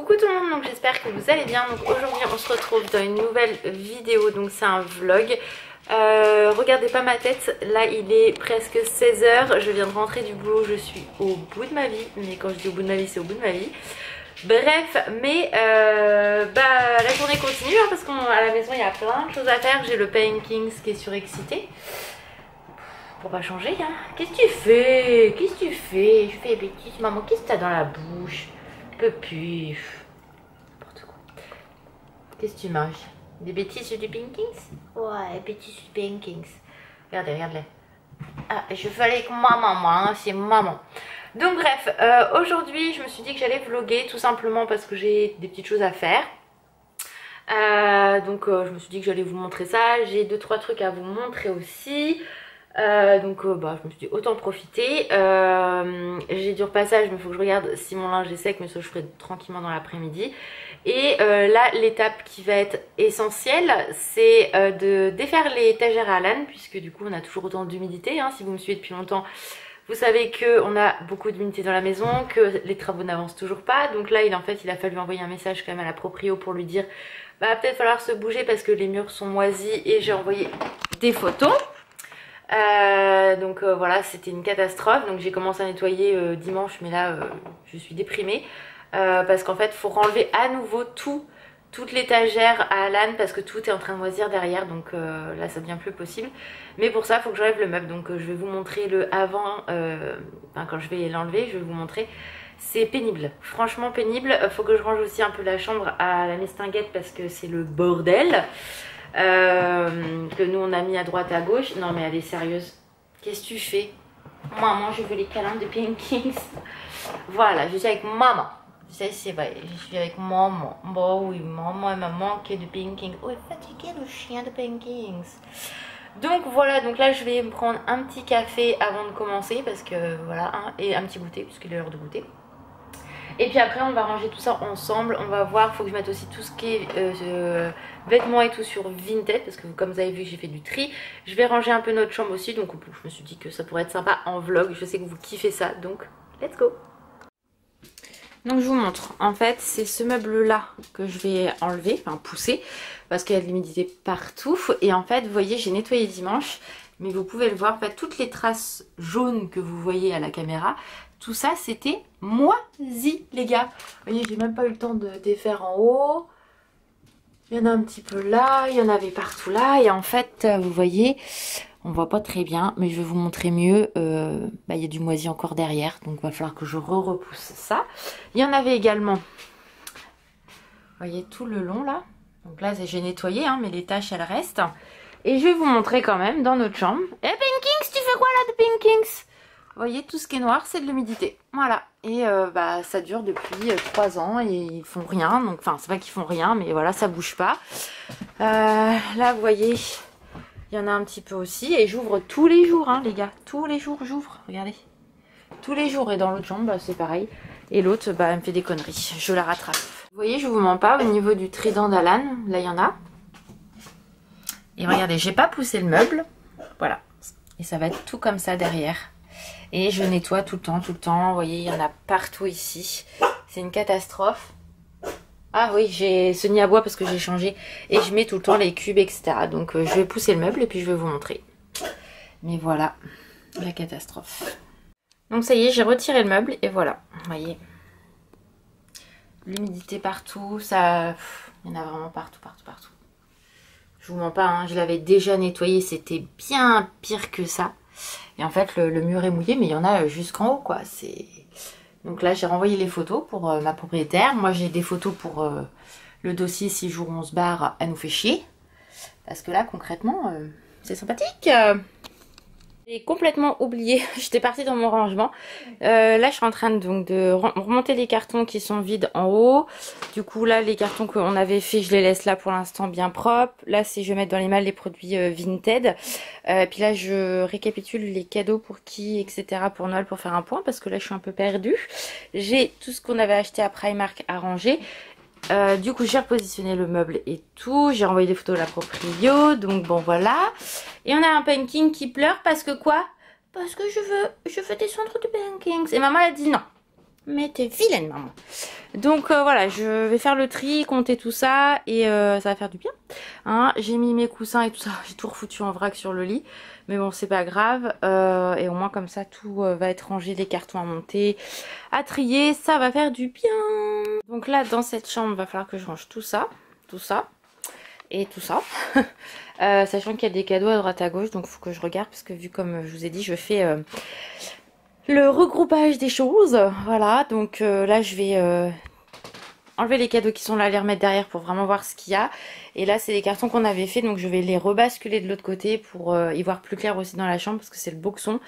Coucou tout le monde, donc j'espère que vous allez bien. Donc aujourd'hui on se retrouve dans une nouvelle vidéo, donc c'est un vlog. Regardez pas ma tête, là il est presque 16 h, je viens de rentrer du boulot, je suis au bout de ma vie. Mais quand je dis au bout de ma vie, c'est au bout de ma vie. Bref, mais la journée continue hein, parce qu'à la maison il y a plein de choses à faire. J'ai le Pankings qui est surexcité. Pour pas changer hein. Qu'est-ce que tu fais? Qu'est-ce que tu fais? Je fais des bêtises. Maman, qu'est-ce que t'as dans la bouche? Je peux plus. N'importe quoi. Qu'est-ce que tu manges? Des bêtises sur du Pankings? Ouais, bêtises sur du Pankings. Regardez, regardez. Ah, je fais avec maman, moi, hein, c'est maman. Donc bref, aujourd'hui je me suis dit que j'allais vlogger tout simplement parce que j'ai des petites choses à faire. Je me suis dit que j'allais vous montrer ça. J'ai 2-3 trucs à vous montrer aussi. Je me suis dit autant profiter. J'ai du repassage, mais il faut que je regarde si mon linge est sec, mais ça je ferai tranquillement dans l'après-midi. Et là l'étape qui va être essentielle, c'est de défaire les étagères à Alan, puisque du coup on a toujours autant d'humidité hein. Si vous me suivez depuis longtemps, vous savez qu'on a beaucoup d'humidité dans la maison, que les travaux n'avancent toujours pas. Donc là il a fallu envoyer un message quand même à la proprio pour lui dire peut-être falloir se bouger parce que les murs sont moisis, et j'ai envoyé des photos. Voilà, c'était une catastrophe. Donc j'ai commencé à nettoyer dimanche, mais là je suis déprimée parce qu'en fait il faut renlever à nouveau toute l'étagère à Alan parce que tout est en train de moisir derrière. Donc là ça devient plus possible, mais pour ça il faut que j'enlève le meuble. Donc je vais vous montrer le avant, quand je vais l'enlever je vais vous montrer. C'est pénible, franchement pénible. Faut que je range aussi un peu la chambre à la Mestinguette parce que c'est le bordel. Que nous on a mis à droite à gauche. Non mais elle est sérieuse. Qu'est-ce que tu fais? Maman, je veux les câlins de Pankings. Voilà, je suis avec maman. C'est vrai, je suis avec maman. Bon oui, maman elle m'a manqué de Pankings. Oh, il est fatigué le chien de Pankings. Donc voilà, donc là je vais me prendre un petit café avant de commencer parce que voilà, hein, et un petit goûter puisqu'il est l'heure de goûter. Et puis après on va ranger tout ça ensemble. On va voir, faut que je mette aussi tout ce qui est vêtements et tout sur Vinted, parce que comme vous avez vu j'ai fait du tri. Je vais ranger un peu notre chambre aussi, donc je me suis dit que ça pourrait être sympa en vlog. Je sais que vous kiffez ça, donc let's go. Donc je vous montre, en fait c'est ce meuble là que je vais enlever, enfin pousser, parce qu'il y a de l'humidité partout. Et en fait vous voyez j'ai nettoyé dimanche, mais vous pouvez le voir, en fait toutes les traces jaunes que vous voyez à la caméra, tout ça c'était moisi les gars. Vous voyez j'ai même pas eu le temps de défaire en haut. Il y en a un petit peu là, il y en avait partout là. Et en fait vous voyez, on voit pas très bien, mais je vais vous montrer mieux. Il y a du moisi encore derrière, donc il va falloir que je repousse ça. Il y en avait également, vous voyez tout le long là. Donc là j'ai nettoyé hein, mais les taches elles restent. Et je vais vous montrer quand même dans notre chambre. Eh Pankings, tu fais quoi là de Pankings? Vous voyez tout ce qui est noir c'est de l'humidité. Voilà. Et ça dure depuis 3 ans et ils font rien. Donc enfin c'est pas qu'ils font rien, mais voilà ça bouge pas. Là vous voyez, il y en a un petit peu aussi. Et j'ouvre tous les jours hein, les gars. Tous les jours j'ouvre, regardez. Tous les jours. Et dans l'autre chambre c'est pareil. Et l'autre elle me fait des conneries. Je la rattrape. Vous voyez, je vous mens pas, au niveau du trident d'Alan, là il y en a. Et regardez, j'ai pas poussé le meuble. Voilà. Et ça va être tout comme ça derrière. Et je nettoie tout le temps, tout le temps. Vous voyez, il y en a partout ici. C'est une catastrophe. Ah oui, j'ai ce nid à bois parce que j'ai changé. Et je mets tout le temps les cubes, etc. Donc je vais pousser le meuble et puis je vais vous montrer. Mais voilà, la catastrophe. Donc ça y est, j'ai retiré le meuble et voilà. Vous voyez, l'humidité partout. Ça, il y en a vraiment partout, partout, partout. Je vous mens pas, hein, je l'avais déjà nettoyé. C'était bien pire que ça. Et en fait le mur est mouillé, mais il y en a jusqu'en haut quoi. Donc là j'ai renvoyé les photos pour ma propriétaire. Moi j'ai des photos pour le dossier 6 jours 11 bars, elle nous fait chier. Parce que là concrètement c'est sympathique. J'ai complètement oublié, j'étais partie dans mon rangement. Là je suis en train de remonter les cartons qui sont vides en haut. Du coup là les cartons qu'on avait fait je les laisse là pour l'instant bien propres. Là c'est je vais mettre dans les malles les produits Vinted. Puis là je récapitule les cadeaux pour qui, etc. pour Noël, pour faire un point parce que là je suis un peu perdue. J'ai tout ce qu'on avait acheté à Primark à ranger. Du coup j'ai repositionné le meuble et tout, j'ai envoyé des photos à la proprio, donc bon voilà. Et on a un Panking qui pleure parce que quoi? Parce que je veux descendre de Pankings. Et maman elle a dit non. Mais t'es vilaine maman. Donc voilà, je vais faire le tri, compter tout ça et ça va faire du bien. Hein, j'ai mis mes coussins et tout ça, j'ai tout refoutu en vrac sur le lit. Mais bon, c'est pas grave. Et au moins comme ça, tout va être rangé, les cartons à monter, à trier. Ça va faire du bien. Donc là, dans cette chambre, il va falloir que je range tout ça et tout ça. Sachant qu'il y a des cadeaux à droite à gauche, donc il faut que je regarde parce que vu comme je vous ai dit, je fais... le regroupage des choses, voilà, donc là je vais enlever les cadeaux qui sont là, les remettre derrière pour vraiment voir ce qu'il y a. Et là c'est les cartons qu'on avait fait, donc je vais les rebasculer de l'autre côté pour y voir plus clair aussi dans la chambre parce que c'est le boxon.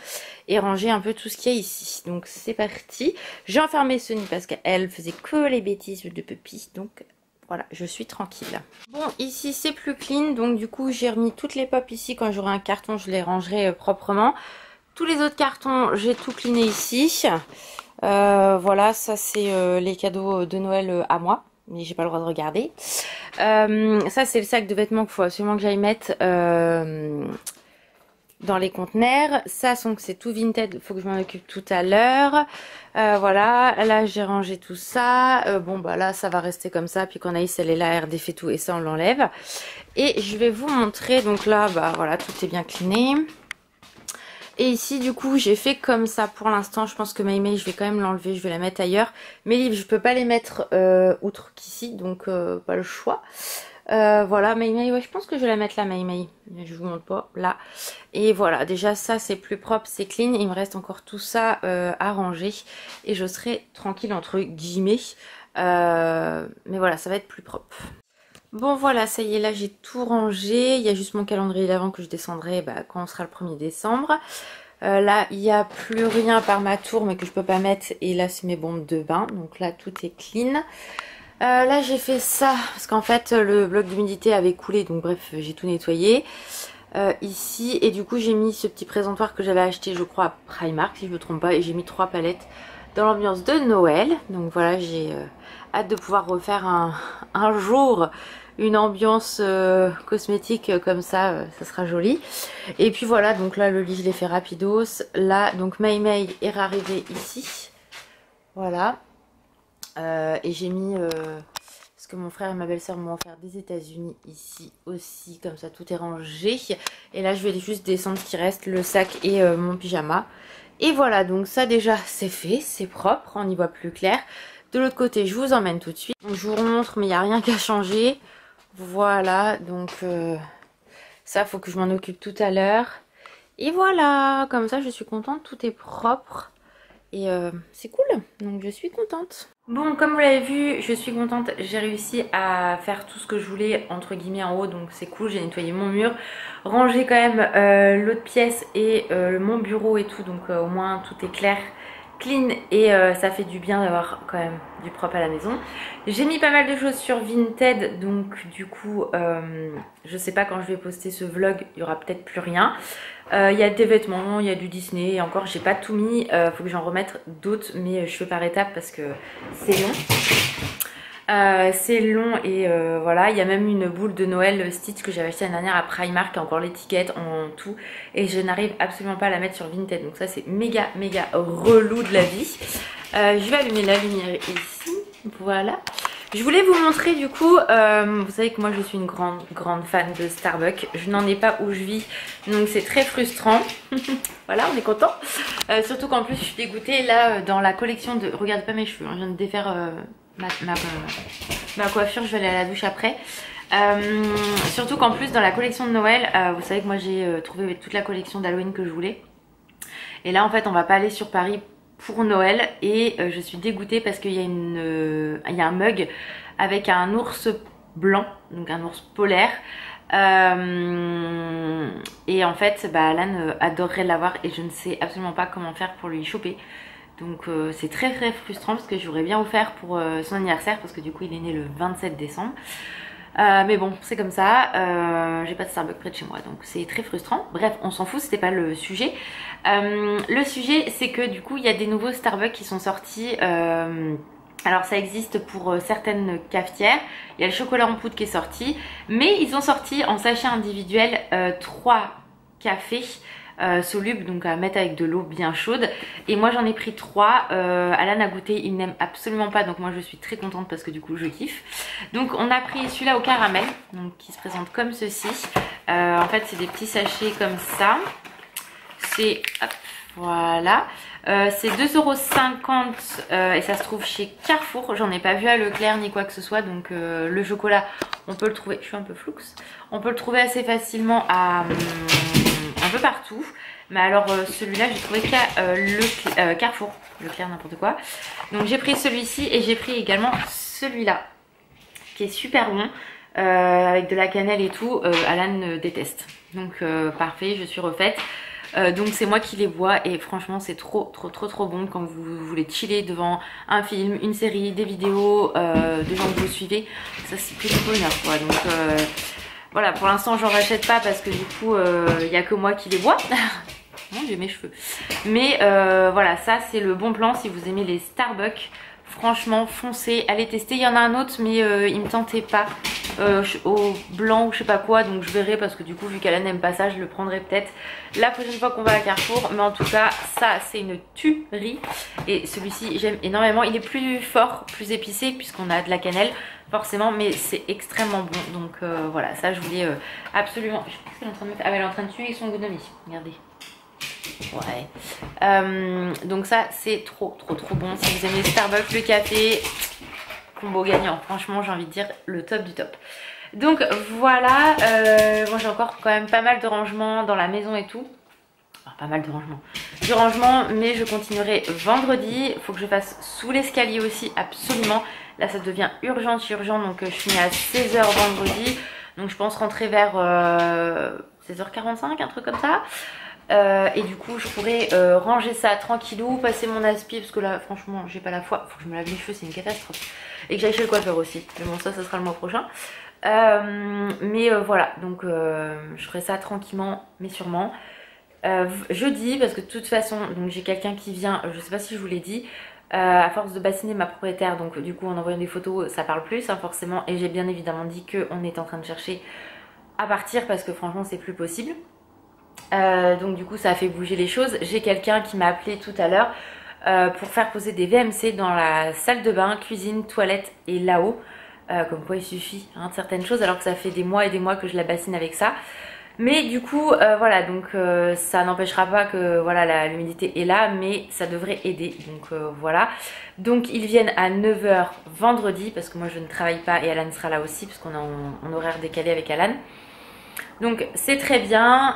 Et ranger un peu tout ce qu'il y a ici. Donc c'est parti. J'ai enfermé Sony parce qu'elle faisait que les bêtises de Puppy, donc... Voilà, je suis tranquille. Bon, ici c'est plus clean, donc du coup j'ai remis toutes les pop ici. Quand j'aurai un carton, je les rangerai proprement. Tous les autres cartons, j'ai tout cleané ici. Voilà, ça c'est les cadeaux de Noël à moi. Mais j'ai pas le droit de regarder. Ça c'est le sac de vêtements qu'il faut absolument que j'aille mettre dans les conteneurs. Ça c'est tout Vinted, il faut que je m'en occupe tout à l'heure. Voilà, là j'ai rangé tout ça. Bon bah là ça va rester comme ça. Puis quand Anaïs elle est là, elle redéfait tout et ça on l'enlève. Et je vais vous montrer, donc là bah voilà, tout est bien cleané. Et ici du coup j'ai fait comme ça pour l'instant. Je pense que Maïmaï je vais quand même l'enlever, je vais la mettre ailleurs. Mes livres je peux pas les mettre outre qu'ici, donc pas le choix. Voilà Maïmaï, ouais je pense que je vais la mettre là Maïmaï. Je vous montre pas là. Et voilà, déjà ça c'est plus propre, c'est clean. Il me reste encore tout ça à ranger. Et je serai tranquille entre guillemets. Mais voilà, ça va être plus propre. Bon voilà, ça y est, là j'ai tout rangé. Il y a juste mon calendrier d'avant que je descendrai quand on sera le 1er décembre. Là il n'y a plus rien à part ma tour mais que je peux pas mettre. Et là c'est mes bombes de bain. Donc là tout est clean. Là j'ai fait ça parce qu'en fait le bloc d'humidité avait coulé. Donc bref j'ai tout nettoyé. Ici et du coup j'ai mis ce petit présentoir que j'avais acheté je crois à Primark si je me trompe pas. Et j'ai mis 3 palettes dans l'ambiance de Noël. Donc voilà, j'ai hâte de pouvoir refaire un jour une ambiance cosmétique comme ça, ça sera joli. Et puis voilà, donc là le lit je l'ai fait rapidos. Là donc Maïmaï est arrivé ici. Voilà. Et j'ai mis parce que mon frère et ma belle-sœur m'ont offert des États-Unis ici aussi, comme ça tout est rangé. Et là je vais juste descendre ce qui reste, le sac et mon pyjama. Et voilà, donc ça déjà c'est fait, c'est propre, on y voit plus clair. De l'autre côté je vous emmène tout de suite. Donc, je vous remontre mais il n'y a rien qu'à changer. Voilà, donc ça faut que je m'en occupe tout à l'heure. Et voilà, comme ça je suis contente, tout est propre. Et c'est cool, donc je suis contente. Bon, comme vous l'avez vu, je suis contente. J'ai réussi à faire tout ce que je voulais, entre guillemets, en haut. Donc c'est cool, j'ai nettoyé mon mur. Rangé quand même l'autre pièce et mon bureau et tout. Donc au moins tout est clair, clean. Et ça fait du bien d'avoir quand même du propre à la maison. J'ai mis pas mal de choses sur Vinted. Donc du coup, je sais pas quand je vais poster ce vlog, il y aura peut-être plus rien. Il y a des vêtements, il y a du Disney et encore j'ai pas tout mis, faut que j'en remette d'autres mais je fais par étapes parce que c'est long. C'est long et voilà, il y a même une boule de Noël Stitch que j'avais acheté l'année dernière à Primark, encore l'étiquette en tout et je n'arrive absolument pas à la mettre sur Vinted, donc ça c'est méga relou de la vie. Je vais allumer la lumière ici, voilà. Je voulais vous montrer du coup, vous savez que moi je suis une grande fan de Starbucks. Je n'en ai pas où je vis, donc c'est très frustrant. Voilà, on est content. Surtout qu'en plus je suis dégoûtée là dans la collection de... Regarde pas mes cheveux, hein, je viens de défaire ma coiffure, je vais aller à la douche après. Surtout qu'en plus dans la collection de Noël, vous savez que moi j'ai trouvé toute la collection d'Halloween que je voulais. Et là en fait on va pas aller sur Paris pour Noël et je suis dégoûtée parce qu'il y a il y a un mug avec un ours blanc, donc un ours polaire et en fait bah, Alan adorerait l'avoir et je ne sais absolument pas comment faire pour lui choper, donc c'est très frustrant parce que j'aurais bien offert pour son anniversaire parce que du coup il est né le 27 décembre. Mais bon, c'est comme ça, j'ai pas de Starbucks près de chez moi, donc c'est très frustrant. Bref, on s'en fout, c'était pas le sujet. Le sujet, c'est que du coup, il y a des nouveaux Starbucks qui sont sortis. Alors ça existe pour certaines cafetières. Il y a le chocolat en poudre qui est sorti, mais ils ont sorti en sachet individuel 3 cafés solubles, donc à mettre avec de l'eau bien chaude. Et moi j'en ai pris 3. Alan a goûté, il n'aime absolument pas, donc moi je suis très contente parce que du coup je kiffe. Donc on a pris celui-là au caramel, donc qui se présente comme ceci. En fait c'est des petits sachets comme ça. C'est, voilà. C'est 2,50 € et ça se trouve chez Carrefour. J'en ai pas vu à Leclerc ni quoi que ce soit. Donc le chocolat, on peut le trouver. Je suis un peu floux. On peut le trouver assez facilement à un peu partout. Mais alors celui-là, j'ai trouvé qu'à Carrefour. Leclerc, n'importe quoi. Donc j'ai pris celui-ci et j'ai pris également celui-là qui est super bon. Avec de la cannelle et tout. Alan déteste. Donc parfait, je suis refaite. Donc c'est moi qui les bois et franchement c'est trop bon quand vous voulez chiller devant un film, une série, des vidéos, des gens que vous suivez. Ça c'est plus du bonheur quoi. Donc voilà, pour l'instant j'en rachète pas parce que du coup il n'y a que moi qui les bois. Mon Dieu mes cheveux. Mais voilà, ça c'est le bon plan si vous aimez les Starbucks. Franchement foncez, allez tester. Il y en a un autre mais il me tentait pas. Au blanc ou je sais pas quoi, donc je verrai parce que du coup vu qu'Alan n'aime pas ça je le prendrai peut-être la prochaine fois qu'on va à Carrefour. Mais en tout cas ça c'est une tuerie et celui-ci j'aime énormément. Il est plus fort, plus épicé puisqu'on a de la cannelle forcément, mais c'est extrêmement bon. Donc voilà, ça je voulais absolument. Je sais pas ce qu'elle est en train de me faire. Ah, elle est en train de tuer son Gonomi, regardez. Ouais. Donc ça c'est trop bon. Si vous aimez Starbucks, le café, combo gagnant, franchement j'ai envie de dire le top du top. Donc voilà, moi j'ai encore quand même pas mal de rangement dans la maison et tout. Enfin, pas mal de rangement. Du rangement, mais je continuerai vendredi. Il faut que je fasse sous l'escalier aussi, absolument. Là ça devient urgent, donc je finis à 16 h vendredi. Donc je pense rentrer vers 16 h 45, un truc comme ça. Et du coup je pourrais ranger ça tranquillou, passer mon aspi parce que là franchement j'ai pas la foi, faut que je me lave les cheveux, c'est une catastrophe. Et que j'aille chez le coiffeur aussi, mais bon ça sera le mois prochain. Voilà, donc je ferai ça tranquillement mais sûrement. Jeudi, parce que de toute façon donc j'ai quelqu'un qui vient, je sais pas si je vous l'ai dit, à force de bassiner ma propriétaire, donc du coup en envoyant des photos ça parle plus hein, forcément. Et j'ai bien évidemment dit qu'on est en train de chercher à partir parce que franchement c'est plus possible. Donc du coup ça a fait bouger les choses. J'ai quelqu'un qui m'a appelé tout à l'heure pour faire poser des VMC dans la salle de bain, cuisine, toilette et là-haut. Comme quoi il suffit hein, de certaines choses alors que ça fait des mois et des mois que je la bassine avec ça. Mais du coup voilà, donc ça n'empêchera pas que voilà l'humidité est là, mais ça devrait aider. Donc voilà. Donc ils viennent à 9 h vendredi parce que moi je ne travaille pas et Alan sera là aussi parce qu'on est en horaire décalé avec Alan. Donc c'est très bien.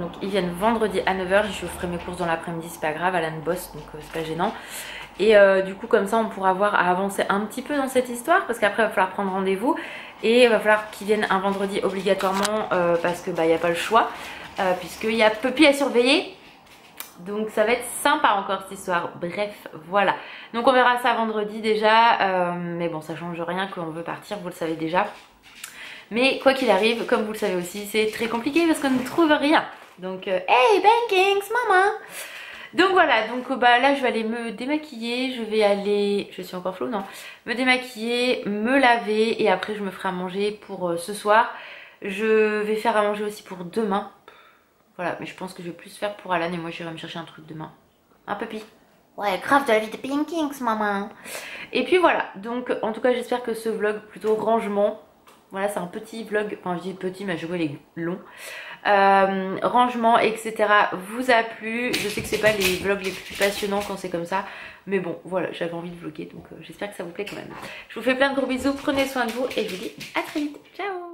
Donc ils viennent vendredi à 9 h. Je ferai mes courses dans l'après-midi, c'est pas grave, Alan bosse donc c'est pas gênant. Et du coup comme ça on pourra voir à avancer un petit peu dans cette histoire parce qu'après il va falloir prendre rendez-vous. Et il va falloir qu'ils viennent un vendredi obligatoirement parce que bah il n'y a pas le choix. Puisqu'il y a Puppy à surveiller. Donc ça va être sympa encore cette histoire. Bref voilà. Donc on verra ça vendredi déjà. Mais bon ça change rien qu'on veut partir, vous le savez déjà. Mais quoi qu'il arrive, comme vous le savez aussi, c'est très compliqué parce qu'on ne trouve rien. Donc, hey, Bankings, maman! Donc voilà, donc bah là je vais aller me démaquiller, je vais aller, je suis encore floue, non? Me démaquiller, me laver et après je me ferai à manger pour ce soir. Je vais faire à manger aussi pour demain. Voilà, mais je pense que je vais plus faire pour Alan et moi j'irai me chercher un truc demain. Un Puppy? Ouais, grave de la vie de Bankings, maman! Et puis voilà, donc en tout cas j'espère que ce vlog plutôt rangement. Voilà, c'est un petit vlog, enfin je dis petit mais je vois les longs. Rangement, etc. vous a plu. Je sais que c'est pas les vlogs les plus passionnants quand c'est comme ça. Mais bon, voilà, j'avais envie de vlogger. Donc j'espère que ça vous plaît quand même. Je vous fais plein de gros bisous, prenez soin de vous et je vous dis à très vite. Ciao!